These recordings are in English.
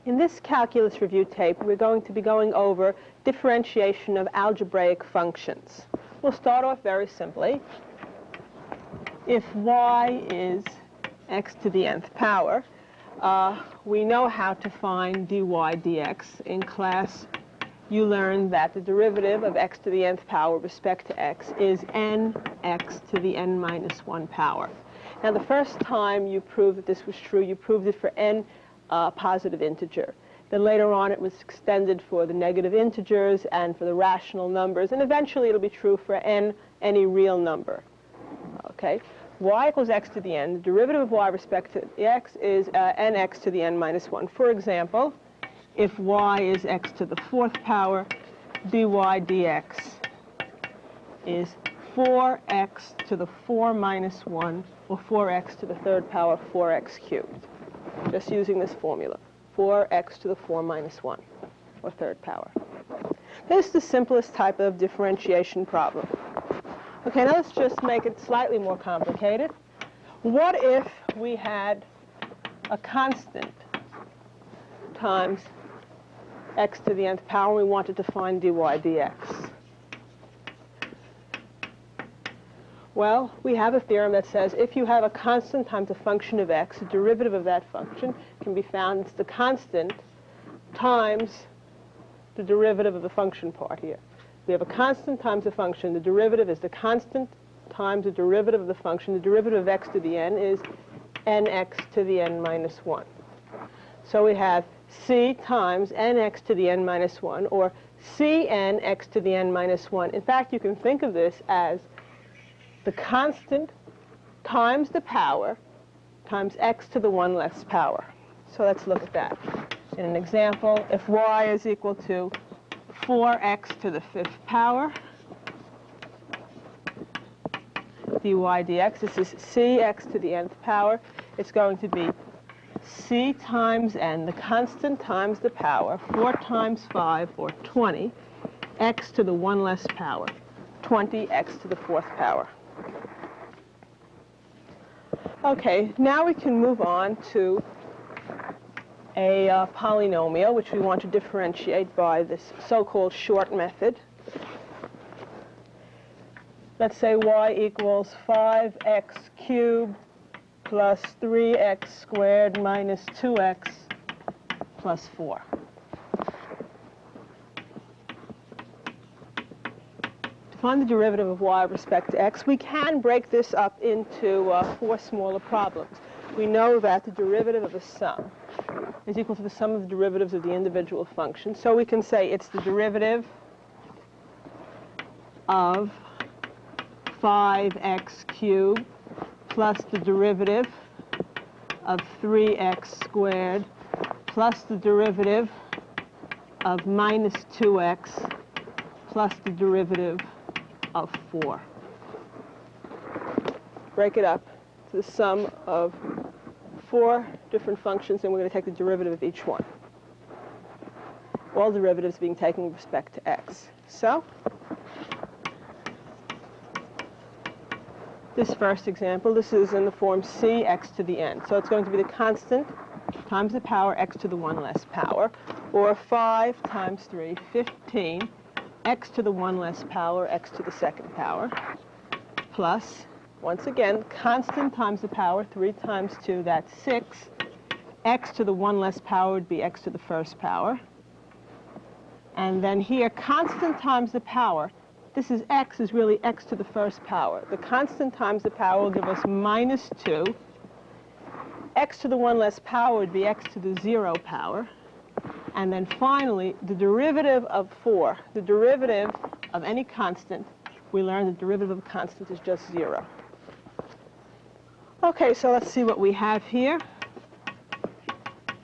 In this calculus review tape, we're going to be going over differentiation of algebraic functions. We'll start off very simply. If y is x to the nth power, we know how to find dy dx. In class, you learned that the derivative of x to the nth power with respect to x is nx to the n minus 1 power. Now, the first time you proved that this was true, you proved it for n positive integer. Then later on, it was extended for the negative integers and for the rational numbers, and eventually it'll be true for any real number. Okay? Y equals x to the n. The derivative of y with respect to x is nx to the n minus 1. For example, if y is x to the 4th power, dy dx is 4x to the 4 minus 1, or 4x to the 3rd power, 4x cubed. Just using this formula, 4x to the 4 minus 1, or 3rd power. This is the simplest type of differentiation problem. Okay, now let's just make it slightly more complicated. What if we had a constant times x to the nth power, and we wanted to find dy dx? Well, we have a theorem that says if you have a constant times a function of x, the derivative of that function can be found. It's the constant times the derivative of the function part here. We have a constant times a function. The derivative is the constant times the derivative of the function. The derivative of x to the n is nx to the n minus 1. So we have c times nx to the n minus 1, or cn x to the n minus 1. In fact, you can think of this as the constant times the power times x to the 1 less power. So let's look at that. In an example, if y is equal to 4x to the 5th power, dy dx, this is cx to the nth power. It's going to be c times n, the constant times the power, 4 times 5, or 20, x to the 1 less power, 20x to the 4th power. Okay, now we can move on to a polynomial, which we want to differentiate by this so-called short method. Let's say y equals 5x cubed plus 3x squared minus 2x plus 4. To find the derivative of y with respect to x, we can break this up into 4 smaller problems. We know that the derivative of a sum is equal to the sum of the derivatives of the individual functions. So we can say it's the derivative of 5x cubed plus the derivative of 3x squared plus the derivative of minus 2x plus the derivative of 4. Break it up to the sum of 4 different functions, and we're going to take the derivative of each one. All derivatives being taken with respect to x. So this first example, this is in the form cx to the n. So it's going to be the constant times the power x to the 1 less power, or 5 times 3, 15, x to the 1 less power, x to the 2nd power, plus, once again, constant times the power, 3 times 2, that's 6. X to the 1 less power would be x to the 1st power. And then here, constant times the power. This is x is really x to the 1st power. The constant times the power will give us minus 2. X to the 1 less power would be x to the 0 power. And then finally, the derivative of 4, the derivative of any constant, we learned the derivative of a constant is just 0. Okay, so let's see what we have here.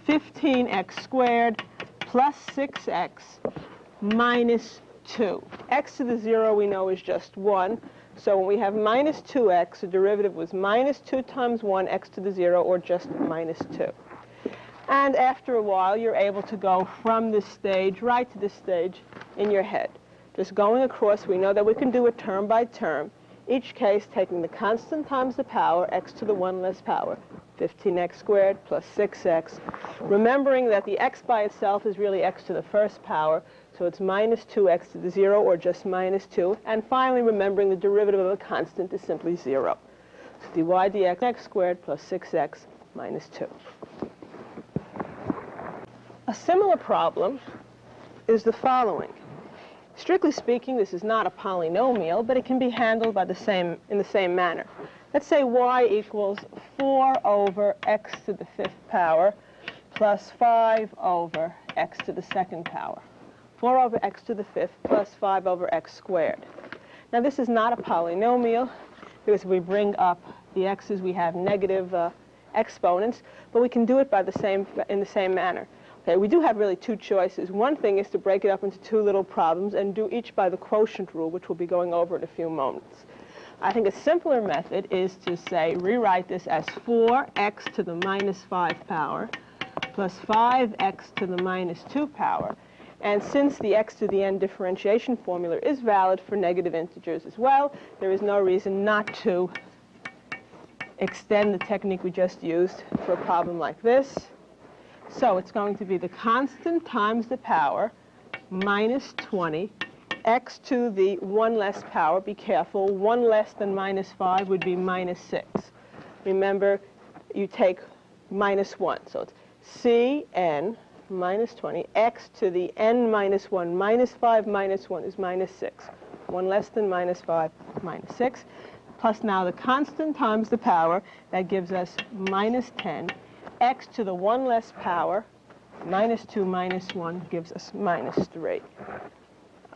15x squared plus 6x minus 2. X to the 0 we know is just 1. So when we have minus 2x, the derivative was minus 2 times 1, x to the 0, or just minus 2. And after a while, you're able to go from this stage right to this stage in your head. Just going across, we know that we can do it term by term. each case taking the constant times the power, x to the 1 less power, 15x squared plus 6x, remembering that the x by itself is really x to the first power, so it's minus 2x to the 0, or just minus 2, and finally remembering the derivative of a constant is simply 0. So dy dx x squared plus 6x minus 2. A similar problem is the following. Strictly speaking, this is not a polynomial, but it can be handled by in the same manner. Let's say y equals 4 over x to the 5th power plus 5 over x to the 2nd power. 4 over x to the 5th plus 5 over x squared. Now this is not a polynomial because if we bring up the x's we have negative exponents, but we can do it in the same manner. Okay, we do have really two choices. One thing is to break it up into two little problems and do each by the quotient rule, which we'll be going over in a few moments. I think a simpler method is to say, rewrite this as 4x to the minus 5 power plus 5x to the minus 2 power. And since the x to the n differentiation formula is valid for negative integers as well, there is no reason not to extend the technique we just used for a problem like this. So it's going to be the constant times the power minus 20, x to the 1 less power. Be careful, 1 less than minus 5 would be minus 6. Remember, you take minus 1. So it's cn minus 20, x to the n minus 1. Minus 5 minus 1 is minus 6. 1 less than minus 5, minus 6. Plus now the constant times the power, that gives us minus 10. X to the 1 less power, minus 2 minus 1 gives us minus 3.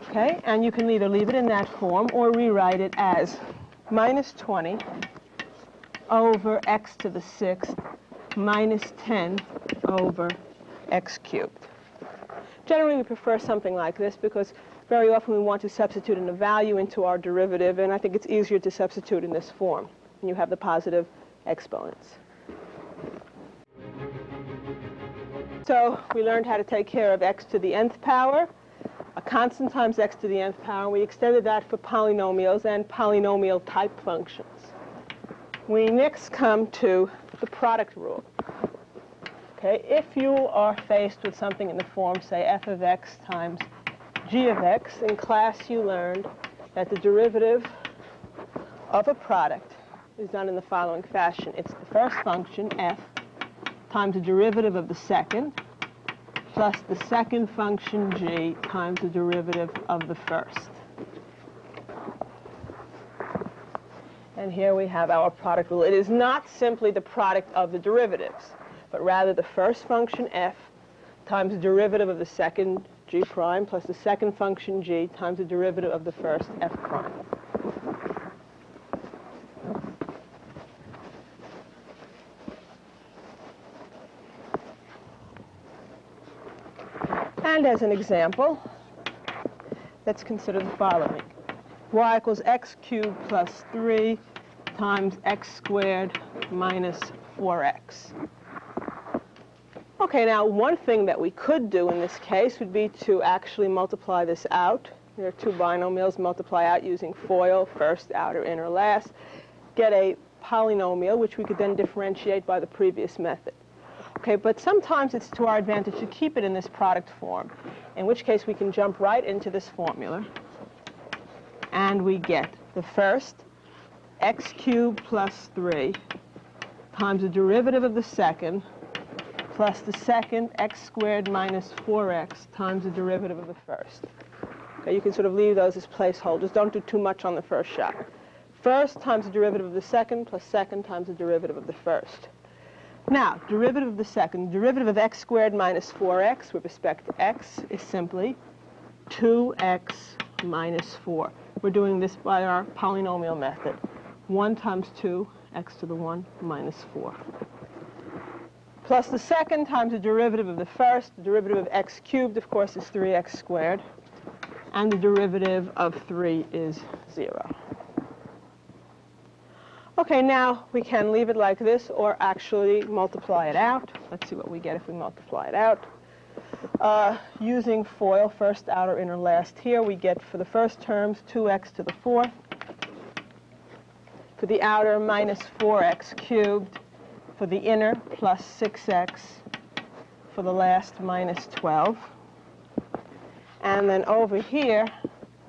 Okay, and you can either leave it in that form or rewrite it as minus 20 over x to the 6th minus 10 over x cubed. Generally, we prefer something like this because very often we want to substitute in a value into our derivative, and I think it's easier to substitute in this form. And you have the positive exponents. So we learned how to take care of x to the nth power, a constant times x to the nth power, and we extended that for polynomials and polynomial type functions. We next come to the product rule. Okay, if you are faced with something in the form, say f of x times g of x, in class you learned that the derivative of a product is done in the following fashion. It's the first function, f, times the derivative of the second, plus the second function, g, times the derivative of the first. And here we have our product rule. It is not simply the product of the derivatives, but rather the first function, f, times the derivative of the second, g prime, plus the second function, g, times the derivative of the first, f prime. And as an example, let's consider the following. Y equals x cubed plus 3 times x squared minus 4x. Okay, now one thing that we could do in this case would be to actually multiply this out. There are two binomials, multiply out using FOIL, first, outer, inner, last. Get a polynomial, which we could then differentiate by the previous method. Okay, but sometimes it's to our advantage to keep it in this product form, in which case we can jump right into this formula, and we get the first x cubed plus 3 times the derivative of the second plus the second x squared minus 4x times the derivative of the first. Okay, you can sort of leave those as placeholders. Don't do too much on the first shot. First times the derivative of the second plus second times the derivative of the first. Now, derivative of the second, derivative of x squared minus 4x with respect to x is simply 2x minus 4. We're doing this by our polynomial method. 1 times 2, x to the 1 minus 4. Plus the second times the derivative of the first. The derivative of x cubed, of course, is 3x squared. And the derivative of 3 is 0. Okay, now we can leave it like this or actually multiply it out. Let's see what we get if we multiply it out. Using FOIL, first, outer, inner, last here, we get for the first terms 2x to the 4th For the outer, minus 4x cubed. For the inner, plus 6x. For the last, minus 12. And then over here,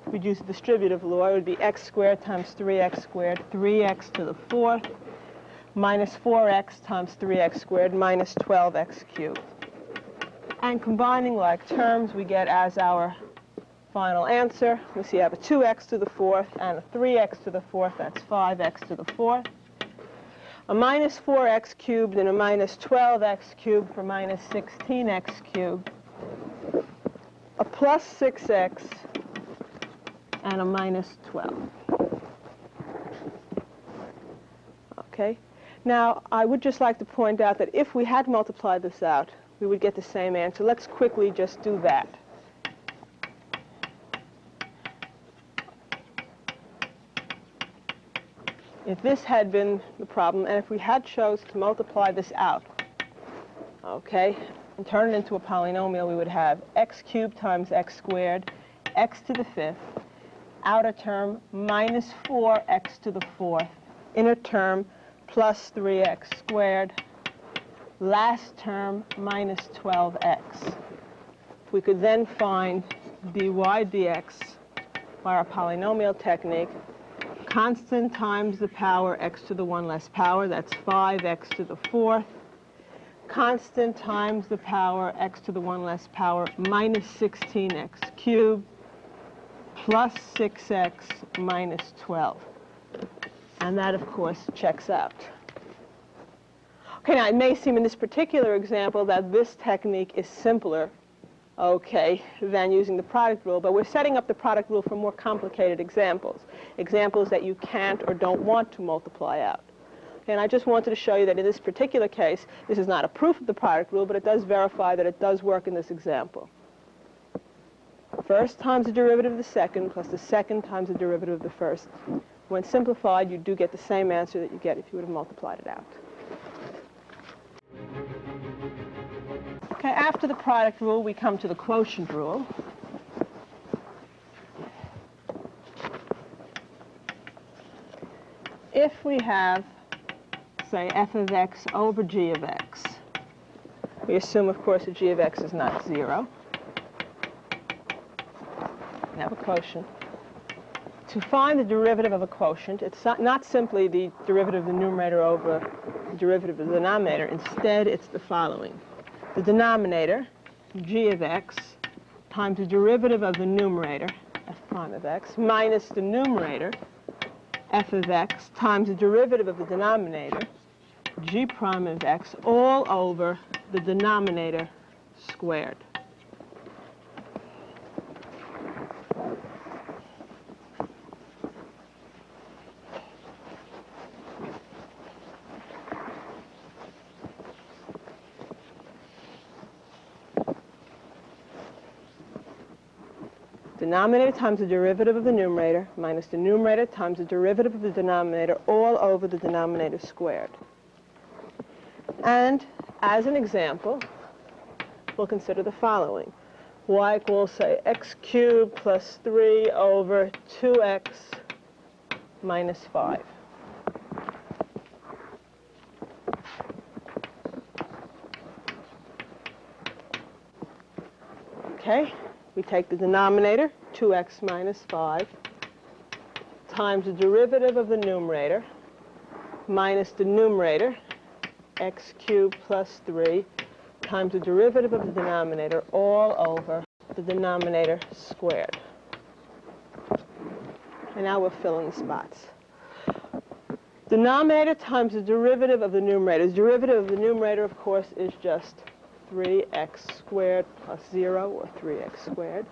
if we use the distributive law, it would be x squared times 3x squared, 3x to the 4th, minus 4x times 3x squared, minus 12x cubed. And combining like terms, we get as our final answer, we see I have a 2x to the 4th and a 3x to the 4th, that's 5x to the 4th. A minus 4x cubed and a minus 12x cubed for minus 16x cubed. A plus 6x and a minus 12. Okay. Now, I would just like to point out that if we had multiplied this out, we would get the same answer. Let's quickly just do that. If this had been the problem, and if we had chose to multiply this out, okay, and turn it into a polynomial, we would have x cubed times x squared, x to the 5th, outer term minus 4x to the 4th, inner term plus 3x squared, last term minus 12x. We could then find dy dx by our polynomial technique. Constant times the power x to the 1 less power, that's 5x to the 4th. Constant times the power x to the 1 less power minus 16x cubed plus 6x minus 12. And that, of course, checks out. Okay, now it may seem in this particular example that this technique is simpler, okay, than using the product rule, but we're setting up the product rule for more complicated examples, examples that you can't or don't want to multiply out. Okay, and I just wanted to show you that in this particular case, this is not a proof of the product rule, but it does verify that it does work in this example. First times the derivative of the second plus the second times the derivative of the first. When simplified, you do get the same answer that you get if you would have multiplied it out. Okay, after the product rule, we come to the quotient rule. If we have, say, f of x over g of x, we assume, of course, that g of x is not 0. We have a quotient. To find the derivative of a quotient, it's not simply the derivative of the numerator over the derivative of the denominator. Instead, it's the following. The denominator, g of x, times the derivative of the numerator, f prime of x, minus the numerator, f of x, times the derivative of the denominator, g prime of x, all over the denominator squared. Denominator times the derivative of the numerator minus the numerator times the derivative of the denominator all over the denominator squared. And as an example, we'll consider the following. Y equals, say, x cubed plus 3 over 2x minus 5. Okay, we take the denominator, 2x minus 5, times the derivative of the numerator minus the numerator, x cubed plus 3, times the derivative of the denominator all over the denominator squared. And now we'll fill in the spots. Denominator times the derivative of the numerator. The derivative of the numerator, of course, is just 3x squared plus 0, or 3x squared,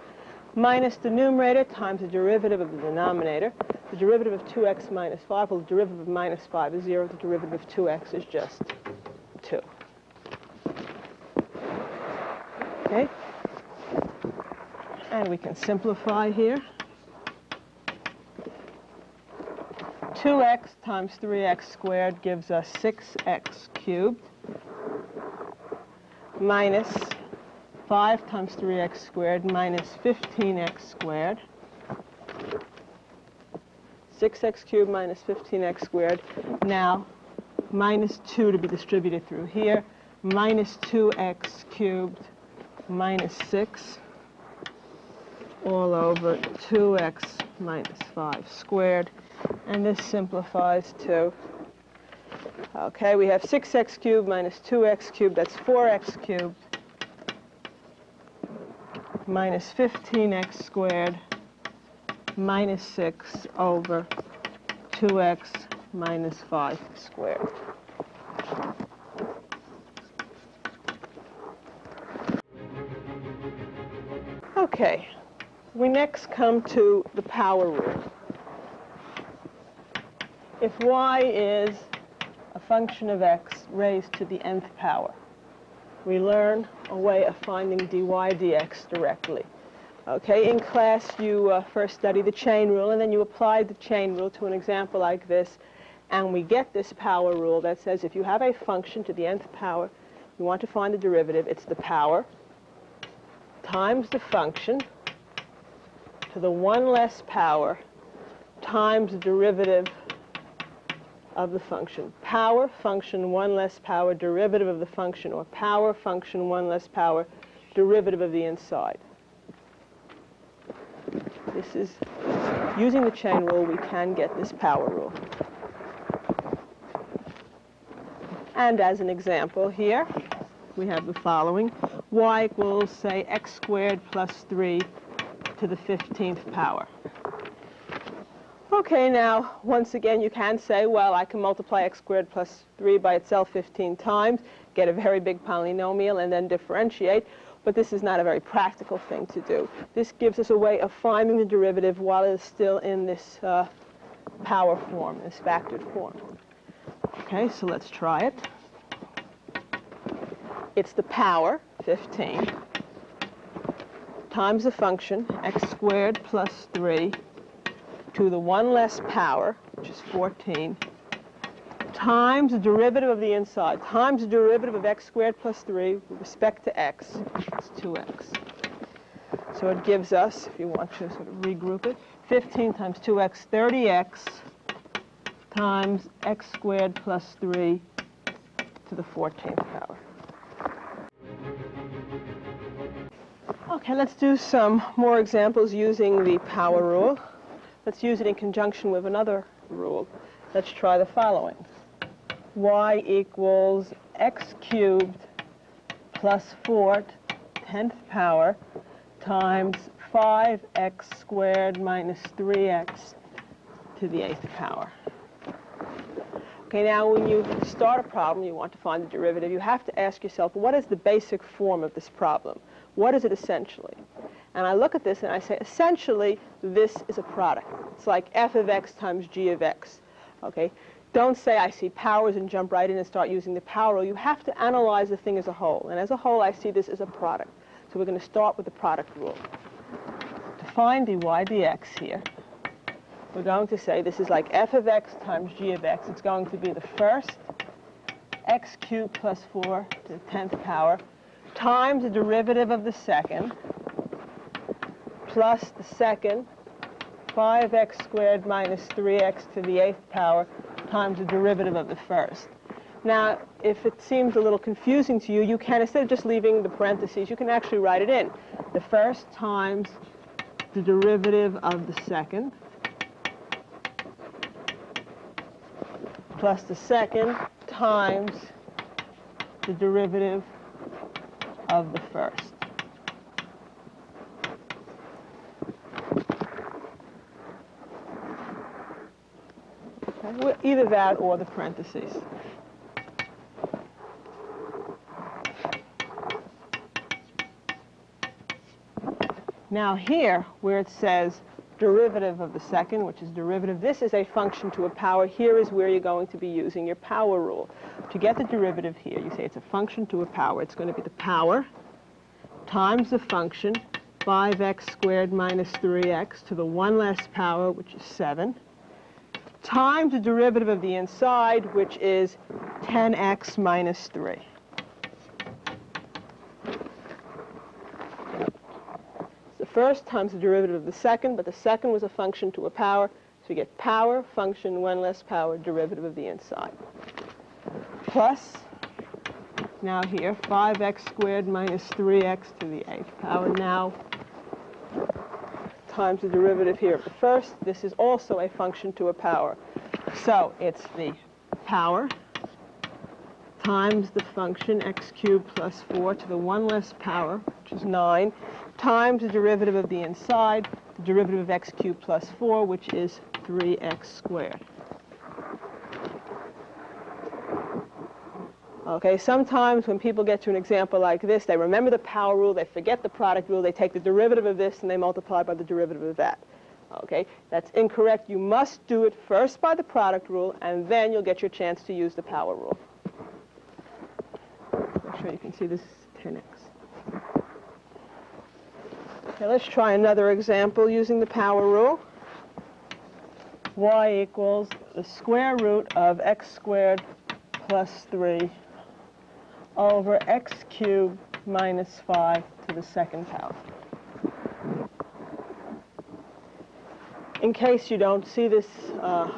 minus the numerator times the derivative of the denominator. The derivative of 2x minus 5, well, the derivative of minus 5 is 0. The derivative of 2x is just 2. Okay? And we can simplify here. 2x times 3x squared gives us 6x cubed minus 5 times 3x squared minus 15x squared. 6x cubed minus 15x squared. Now, minus 2 to be distributed through here. Minus 2x cubed minus 6 all over 2x minus 5 squared. And this simplifies to, okay, we have 6x cubed minus 2x cubed. That's 4x cubed minus 15x squared minus 6 over 2x minus 5 squared. Okay, we next come to the power rule. If y is a function of x raised to the nth power, we learn a way of finding dy dx directly. Okay, in class you first study the chain rule, and then you apply the chain rule to an example like this, and we get this power rule that says if you have a function to the nth power, you want to find the derivative, it's the power times the function to the 1 less power times the derivative of the function. Power function 1 less power derivative of the function, or power function 1 less power derivative of the inside. This is, using the chain rule, we can get this power rule. And as an example here, we have the following. Y equals, say, x squared plus 3 to the 15th power. Okay, now, once again, you can say, well, I can multiply x squared plus 3 by itself 15 times, get a very big polynomial, and then differentiate. But this is not a very practical thing to do. This gives us a way of finding the derivative while it is still in this power form, this factored form. Okay, so let's try it. It's the power, 15, times the function, x squared plus 3 to the 1 less power, which is 14, times the derivative of the inside, times the derivative of x squared plus 3 with respect to x, it's 2x. So it gives us, if you want to sort of regroup it, 15 times 2x, 30x, times x squared plus 3 to the 14th power. Okay, let's do some more examples using the power rule. Let's use it in conjunction with another rule. Let's try the following. Y equals x cubed plus 4 10th power times 5x squared minus 3x to the 8th power. Okay, now when you start a problem, you want to find the derivative, you have to ask yourself, what is the basic form of this problem? What is it essentially? And I look at this and I say, essentially, this is a product. It's like f of x times g of x. Okay? Don't say I see powers and jump right in and start using the power rule. You have to analyze the thing as a whole. And as a whole, I see this as a product. So we're going to start with the product rule. To find dy dx here, we're going to say this is like f of x times g of x. It's going to be the first x cubed plus 4 to the 10th power times the derivative of the second plus the second 5x squared minus 3x to the 8th power times the derivative of the first. Now, if it seems a little confusing to you, you can, instead of just leaving the parentheses, you can actually write it in. The first times the derivative of the second plus the second times the derivative of the first. Okay, either that or the parentheses. Now here, where it says derivative of the second, which is derivative, this is a function to a power. Here is where you're going to be using your power rule. To get the derivative here, you say it's a function to a power. It's going to be the power times the function 5x squared minus 3x to the 1 less power, which is 7, times the derivative of the inside, which is 10x minus 3. First times the derivative of the second, but the second was a function to a power, we get power, function, 1 less power, derivative of the inside. Plus, now here, 5x squared minus 3x to the 8th power. Now, times the derivative here of the first. This is also a function to a power. So it's the power times the function x cubed plus 4 to the 1 less power, which is 9, times the derivative of the inside, the derivative of x cubed plus 4, which is 3x squared. Okay, sometimes when people get to an example like this, they remember the power rule, they forget the product rule, they take the derivative of this and they multiply by the derivative of that. Okay, that's incorrect. You must do it first by the product rule, and then you'll get your chance to use the power rule. Make sure you can see this is 10x. Okay, let's try another example using the power rule. Y equals the square root of x squared plus 3 over x cubed minus 5 to the 2nd power. In case you don't see this, the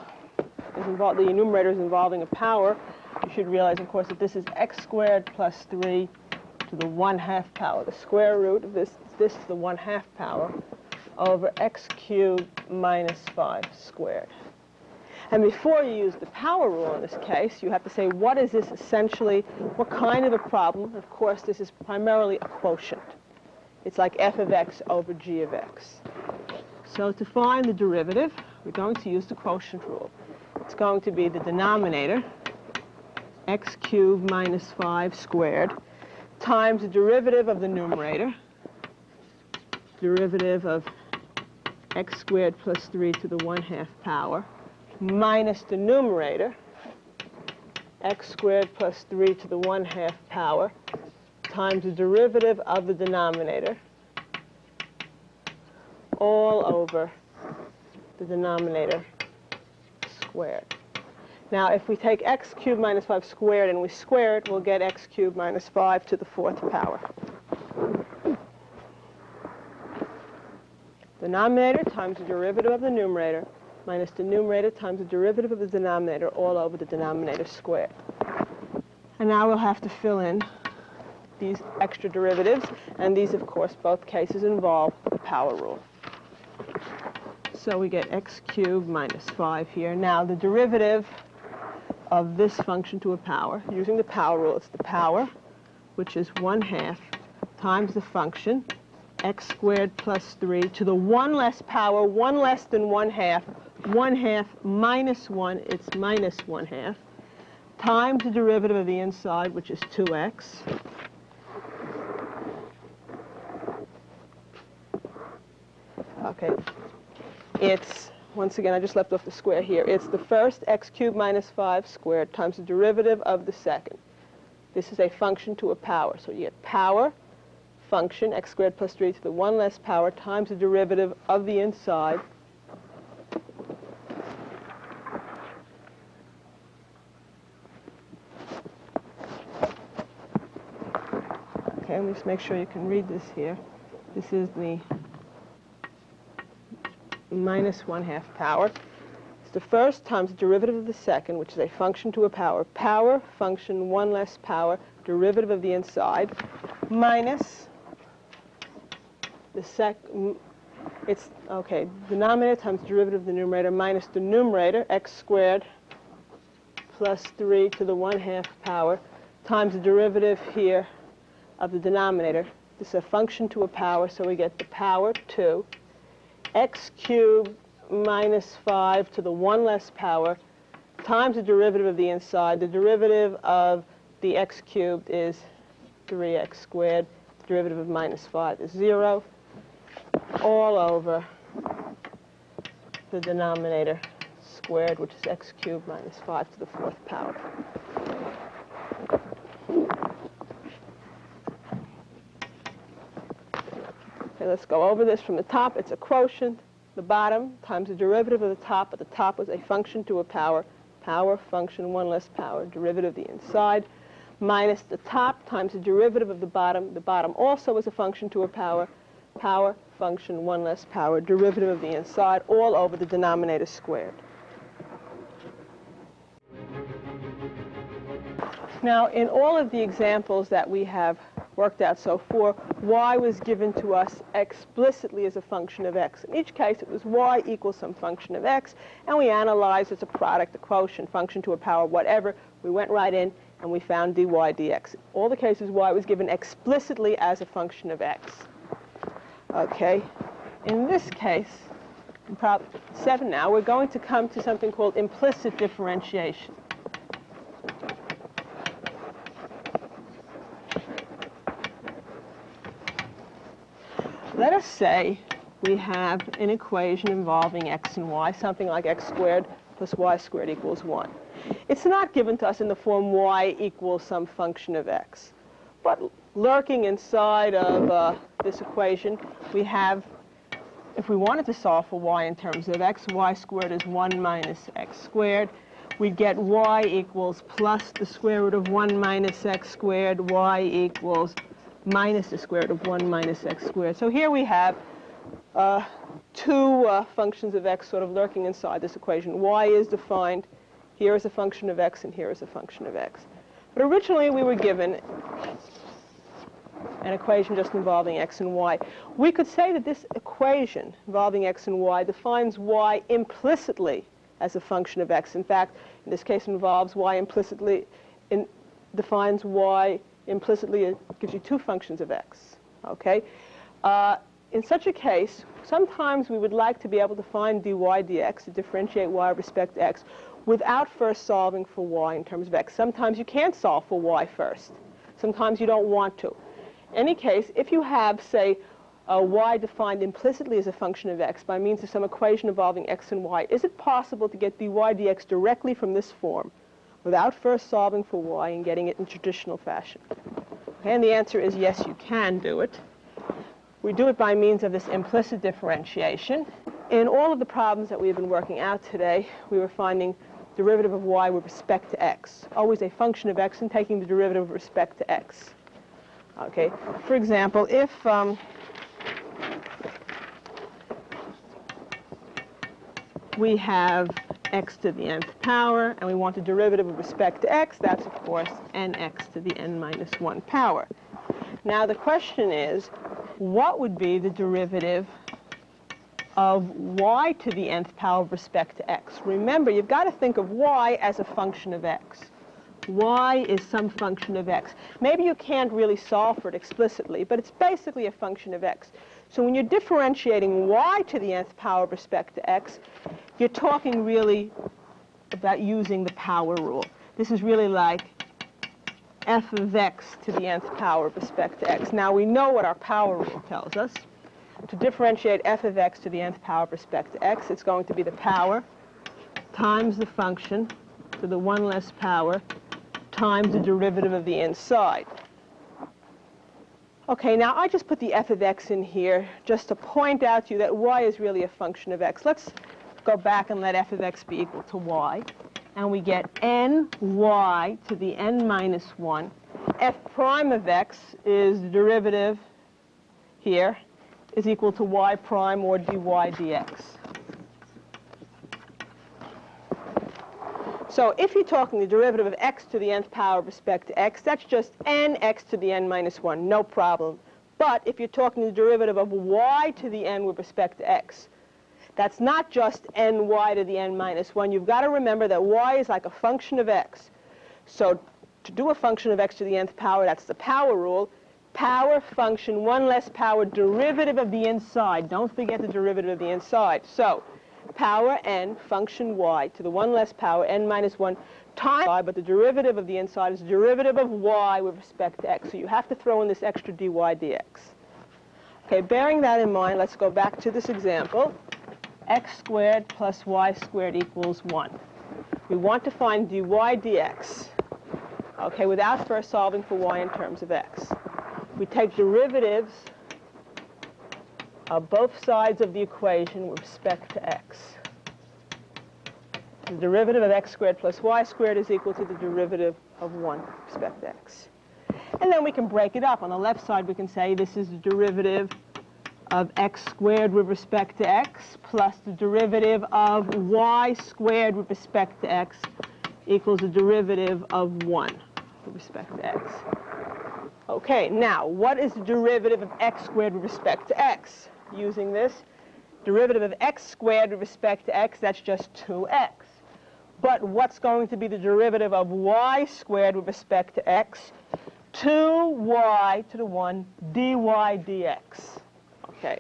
numerator is involving a power, you should realize, of course, that this is x squared plus 3 to the 1/2 power. The square root of this is the 1/2 power over x cubed minus 5 squared. And before you use the power rule in this case, you have to say, what is this essentially? What kind of a problem? Of course, this is primarily a quotient. It's like f of x over g of x. So to find the derivative, we're going to use the quotient rule. It's going to be the denominator, x cubed minus 5 squared, times the derivative of the numerator, derivative of x squared plus 3 to the 1/2 power, minus the numerator, x squared plus 3 to the 1/2 power, times the derivative of the denominator, all over the denominator squared. Now, if we take x cubed minus 5 squared and we square it, we'll get x cubed minus 5 to the 4th power. Denominator times the derivative of the numerator minus the numerator times the derivative of the denominator all over the denominator squared. And now we'll have to fill in these extra derivatives, and these, of course, both cases involve the power rule. So we get x cubed minus 5 here. Now, the derivative of this function to a power, using the power rule, it's the power, which is 1/2, times the function, x squared plus 3 to the 1 less power, 1 less than 1/2, 1/2 minus 1, it's minus 1/2, times the derivative of the inside, which is 2x. Okay, it's, once again, I just left off the square here. It's the first x cubed minus 5 squared times the derivative of the second. This is a function to a power. So you get power, function, x squared plus 3 to the 1 less power times the derivative of the inside. Okay, let me just make sure you can read this here. This is the minus 1/2 power. It's the first times the derivative of the second, which is a function to a power. Power, function, 1 less power, derivative of the inside, minus the it's, okay, denominator times derivative of the numerator minus the numerator, x squared plus 3 to the 1/2 power, times the derivative here of the denominator. This is a function to a power, so we get the power 2. X cubed minus 5 to the 1 less power times the derivative of the inside. The derivative of the x cubed is 3x squared. The derivative of minus 5 is 0, all over the denominator squared, which is x cubed minus 5 to the 4th power. Okay, let's go over this from the top. It's a quotient. The bottom times the derivative of the top, but the top was a function to a power. Power, function, 1 less power, derivative of the inside, minus the top times the derivative of the bottom. The bottom also is a function to a power. power function 1 less power, derivative of the inside, all over the denominator squared. Now, in all of the examples that we have worked out so far, y was given to us explicitly as a function of x. In each case, it was y equals some function of x, and we analyzed as a product, a quotient, function to a power, whatever. We went right in, and we found dy dx. All the cases, y was given explicitly as a function of x. Okay, in this case, in problem 7 now, we're going to come to something called implicit differentiation. Let us say we have an equation involving x and y, something like x squared plus y squared equals 1. It's not given to us in the form y equals some function of x. But lurking inside of this equation, we have, if we wanted to solve for y in terms of x, y squared is 1 minus x squared. We get y equals plus the square root of 1 minus x squared, y equals minus the square root of 1 minus x squared. So here we have two functions of x sort of lurking inside this equation. Y is defined here as a function of x and here as a function of x. But originally we were given an equation just involving x and y. We could say that this equation involving x and y defines y implicitly as a function of x. In fact, in this case involves y implicitly, defines y implicitly, it gives you two functions of x. Okay? In such a case, sometimes we would like to be able to find dy dx, to differentiate y with respect to x, without first solving for y in terms of x. Sometimes you can't solve for y first. Sometimes you don't want to. In any case, if you have, say, y defined implicitly as a function of x by means of some equation involving x and y, is it possible to get dy dx directly from this form without first solving for y and getting it in traditional fashion? Okay, and the answer is yes, you can do it. We do it by means of this implicit differentiation. In all of the problems that we've been working out today, we were finding derivative of y with respect to x, always a function of x and taking the derivative with respect to x. Okay, for example, if we have x to the nth power, and we want the derivative with respect to x, that's, of course, nx to the n minus 1 power. Now, the question is, what would be the derivative of y to the nth power with respect to x? Remember, you've got to think of y as a function of x. Y is some function of x. Maybe you can't really solve for it explicitly, but it's basically a function of x. So when you're differentiating y to the nth power with respect to x, you're talking really about using the power rule. This is really like f of x to the nth power with respect to x. Now we know what our power rule tells us. To differentiate f of x to the nth power with respect to x, it's going to be the power times the function to the 1 less power times the derivative of the inside. Okay, now I just put the f of x in here just to point out to you that y is really a function of x. Let's go back and let f of x be equal to y. And we get ny to the n minus 1. F prime of x is the derivative here is equal to y prime or dy dx. So if you're talking the derivative of x to the nth power with respect to x, that's just nx to the n minus 1, no problem. But if you're talking the derivative of y to the n with respect to x, that's not just ny to the n minus 1. You've got to remember that y is like a function of x. So to do a function of x to the nth power, that's the power rule. Power function 1 less power derivative of the inside. Don't forget the derivative of the inside. So power n function y to the 1 less power n minus 1 times y, but the derivative of the inside is the derivative of y with respect to x. So you have to throw in this extra dy dx. Okay, bearing that in mind, let's go back to this example. X squared plus y squared equals 1. We want to find dy dx, okay, without first solving for y in terms of x. We take derivatives of both sides of the equation with respect to x. The derivative of x squared plus y squared is equal to the derivative of 1 with respect to x. And then we can break it up. On the left side, we can say this is the derivative of x squared with respect to x plus the derivative of y squared with respect to x equals the derivative of 1 with respect to x. Okay, now, what is the derivative of x squared with respect to x? Using this, derivative of x squared with respect to x, that's just 2x. But what's going to be the derivative of y squared with respect to x? 2y to the 1 dy dx. Okay,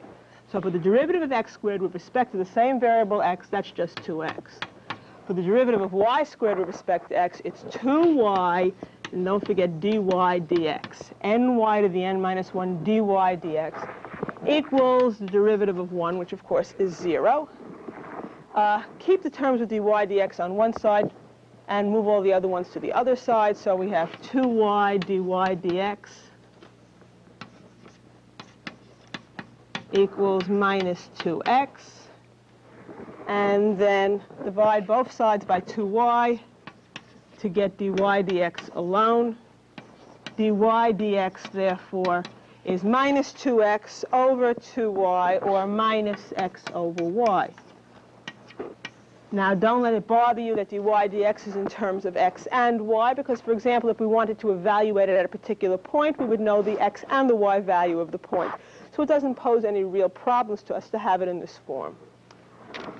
so for the derivative of x squared with respect to the same variable x, that's just 2x. For the derivative of y squared with respect to x, it's 2y, and don't forget dy dx. ny to the n minus 1 dy dx equals the derivative of 1, which of course is 0. Keep the terms with dy dx on one side and move all the other ones to the other side. So we have 2y dy dx equals minus 2x. And then divide both sides by 2y to get dy dx alone. Dy dx, therefore, is minus 2x over 2y, or minus x over y. Now, don't let it bother you that dy dx is in terms of x and y, because, for example, if we wanted to evaluate it at a particular point, we would know the x and the y value of the point. So it doesn't pose any real problems to us to have it in this form.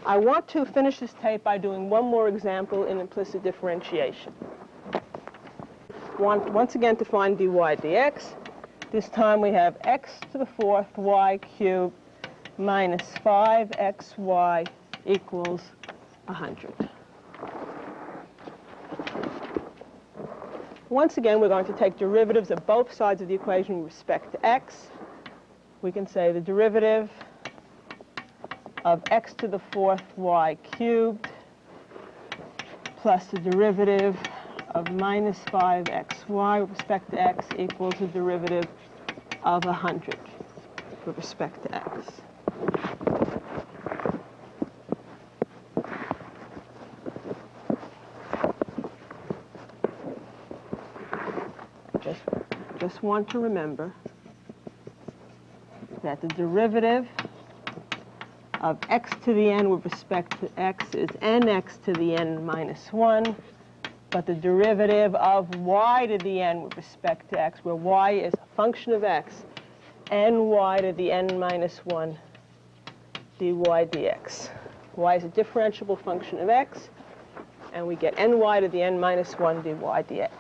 I want to finish this tape by doing one more example in implicit differentiation. Once again, to find dy dx. This time we have x to the 4th y cubed minus 5xy equals 100. Once again, we're going to take derivatives of both sides of the equation with respect to x. We can say the derivative of x to the 4th y cubed plus the derivative of minus 5xy with respect to x equals the derivative of 100 with respect to x. Just want to remember that the derivative of x to the n with respect to x is nx to the n minus 1, but the derivative of y to the n with respect to x, where y is a function of x, ny to the n minus 1 dy dx. Y is a differentiable function of x, and we get ny to the n minus 1 dy dx.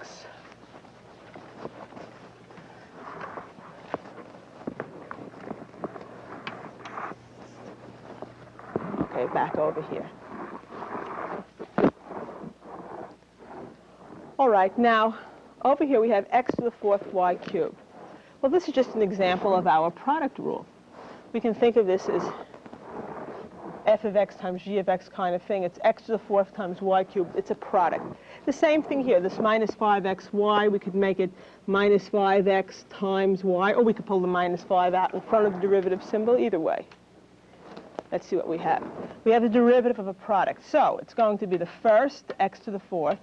Okay, back over here. All right, now, over here we have x to the 4th y cubed. Well, this is just an example of our product rule. We can think of this as f of x times g of x kind of thing. It's x to the 4th times y cubed. It's a product. The same thing here. This minus 5xy, we could make it minus 5x times y, or we could pull the minus 5 out in front of the derivative symbol. Either way. Let's see what we have. We have the derivative of a product. So it's going to be the first, x to the 4th,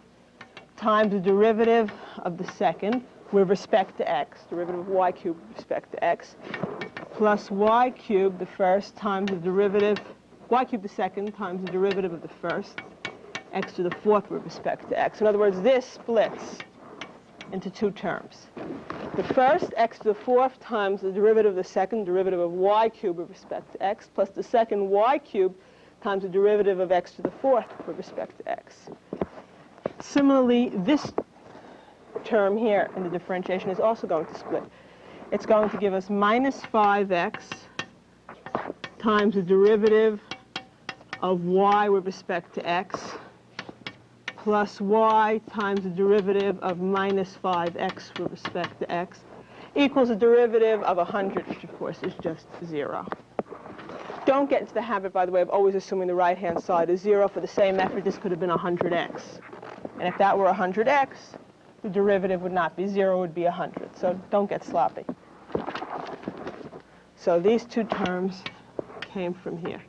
times the derivative of the second with respect to x, derivative of y cubed with respect to x, plus y cubed the first times the derivative, y cubed the second times the derivative of the first, x to the 4th with respect to x. In other words, this splits into two terms. The first, x to the 4th times the derivative of the second, derivative of y cubed with respect to x, plus the second y cubed times the derivative of x to the 4th with respect to x. Similarly, this term here in the differentiation is also going to split. It's going to give us minus 5x times the derivative of y with respect to x plus y times the derivative of minus 5x with respect to x equals the derivative of 100, which of course is just 0. Don't get into the habit, by the way, of always assuming the right-hand side is 0. For the same method, this could have been 100x. And if that were 100x, the derivative would not be 0, it would be 100. So don't get sloppy. So these two terms came from here.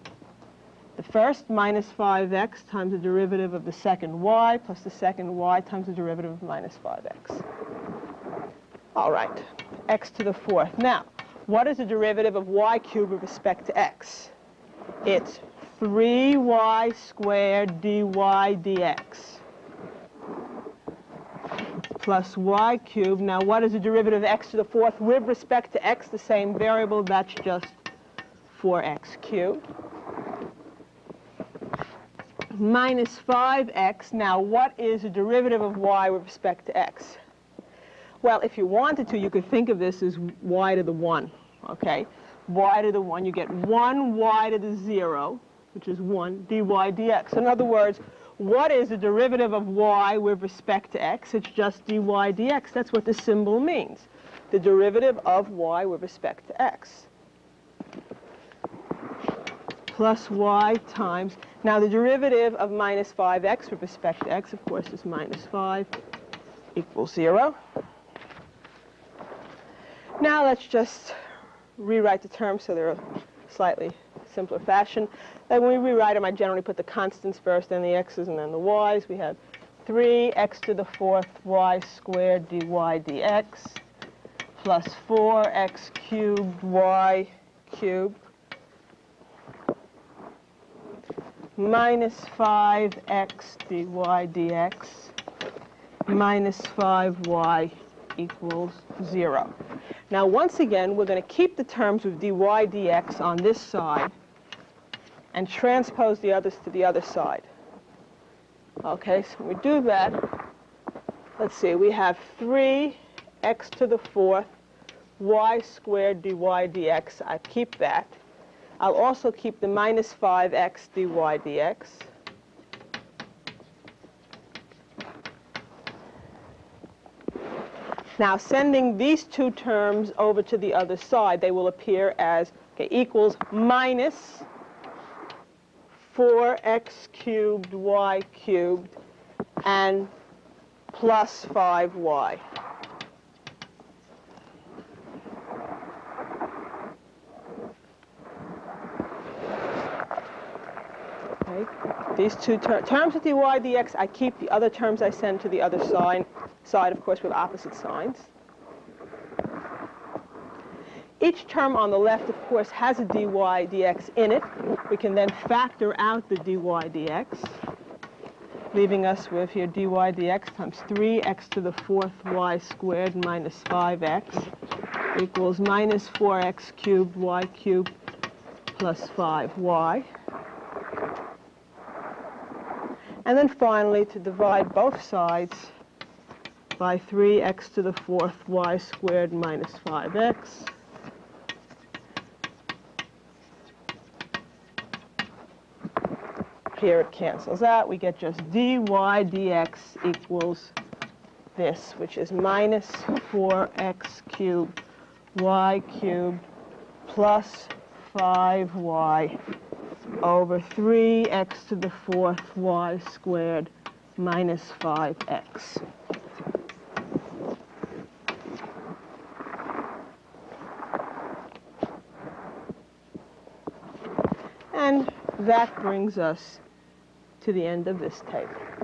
The first, minus 5x times the derivative of the second y, plus the second y times the derivative of minus 5x. All right, x to the 4th. Now, what is the derivative of y cubed with respect to x? It's 3y squared dy dx plus y cubed. Now, what is the derivative of x to the fourth with respect to x? The same variable, that's just 4x cubed. Minus 5x. Now, what is the derivative of y with respect to x? Well, if you wanted to, you could think of this as y to the 1, okay? Y to the 1, you get 1y to the 0, which is 1 dy dx. In other words, what is the derivative of y with respect to x? It's just dy dx. That's what the symbol means. The derivative of y with respect to x. Plus y times. Now, the derivative of minus 5x with respect to x, of course, is minus 5 equals 0. Now, let's just rewrite the terms so they're a slightly simpler fashion. Then when we rewrite them, I generally put the constants first, then the x's, and then the y's. We have 3x to the fourth y squared dy dx plus 4x cubed y cubed minus 5x dy dx minus 5y equals 0. Now, once again, we're going to keep the terms with dy dx on this side and transpose the others to the other side. Okay, so when we do that, let's see, we have 3x to the fourth y squared dy dx. I keep that. I'll also keep the minus 5x dy dx. Now, sending these two terms over to the other side, they will appear as equals minus 4x cubed y cubed and plus 5y. These two terms with dy dx, I keep. The other terms I send to the other side, of course, with opposite signs. Each term on the left, of course, has a dy dx in it. We can then factor out the dy dx, leaving us with here dy dx times 3x to the fourth y squared minus 5x equals minus 4x cubed y cubed plus 5y. And then finally, to divide both sides by 3x to the fourth y squared minus 5x. Here it cancels out. We get just dy dx equals this, which is minus 4x cubed y cubed plus 5y over 3x to the fourth y squared minus 5x. And that brings us to the end of this table.